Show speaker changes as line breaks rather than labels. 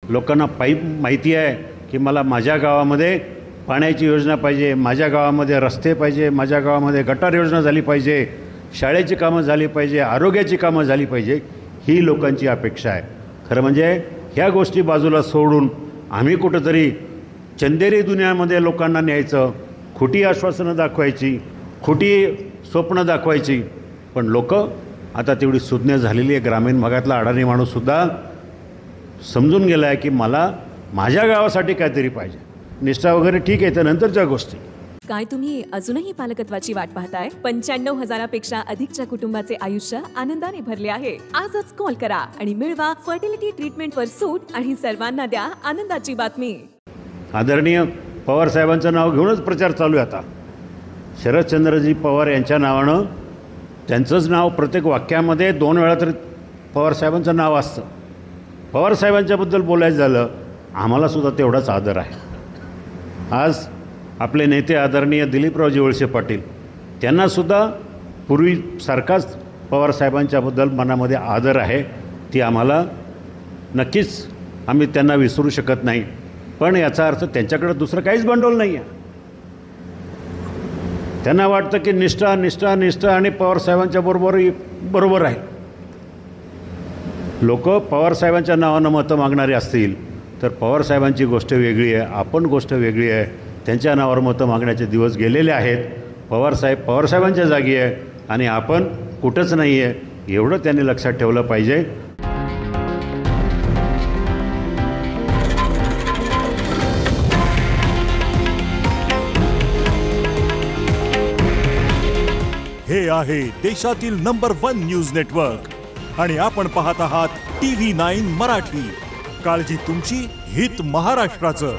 लोकांना माहिती आहे की मला माझ्या गावामध्ये पाण्याची योजना पाहिजे, माझ्या गावामध्ये रस्ते पाहिजे, माझ्या गावामध्ये गटार योजना झाली पाहिजे, शाळेची कामं झाली पाहिजे, आरोग्याची कामं झाली पाहिजे, ही लोकांची अपेक्षा आहे. खरं म्हणजे ह्या गोष्टी बाजूला सोडून आम्ही कुठंतरी चंदेरी दुनियामध्ये लोकांना न्यायचं, खोटी आश्वासनं दाखवायची, खोटी स्वप्न दाखवायची. पण लोक आता तेवढी सुज्ञ झालेली आहे. ग्रामीण भागातला अडाणी माणूससुद्धा समजून गेला आहे की मला माझ्या गावासाठी काहीतरी पाहिजे. निष्ठा वगैरे ठीक आहे, त्यानंतरच्या गोष्टी.
काय तुम्ही अजूनही पालकत्वाची वाट पाहताय? 95,000पेक्षा अधिकच्या कुटुंबाचे आयुष्य आनंदाने भरले आहे. आजच कॉल करा आणि मिळवा फर्टिलिटी ट्रीटमेंटवर सूट आणि सर्वांना द्या आनंदाची बातमी.
आदरणीय पवार साहेबांचं नाव घेऊनच प्रचार चालू आहे आता. शरदचंद्रजी पवार यांच्या नावानं त्यांचंच नाव प्रत्येक वाक्यामध्ये 2 वेळा तरी पवार साहेबांचं नाव असतं. पवार साहेबांच्याबद्दल बोलायचं झालं, आम्हालासुद्धा तेवढाच आदर आहे. आज आपले नेते आदरणीय दिलीपरावजी वळसे पाटील, त्यांनासुद्धा पूर्वीसारखाच पवारसाहेबांच्याबद्दल मनामध्ये आदर आहे. ती आम्हाला नक्कीच आम्ही त्यांना विसरू शकत नाही. पण याचा अर्थ त्यांच्याकडे दुसरं काहीच भांडवल नाही आहे. त्यांना वाटतं की निष्ठा निष्ठा निष्ठा आणि पवारसाहेबांच्या बरोबर आहे. लोक पवारसाहेबांच्या नावानं मतं मागणारे असतील तर पवारसाहेबांची गोष्ट वेगळी आहे, आपण गोष्ट वेगळी आहे. त्यांच्या नावावर मतं मागण्याचे दिवस गेलेले आहेत. पवारसाहेब पवारसाहेबांच्या जागी आहे आणि आपण कुठंच नाही आहे, एवढं त्यांनी लक्षात ठेवलं पाहिजे.
हे आहे देशातील नंबर 1 न्यूज नेटवर्क आणि आपण पाहत आहात TV9 मराठी. काळजी तुमची, हित महाराष्ट्राचं.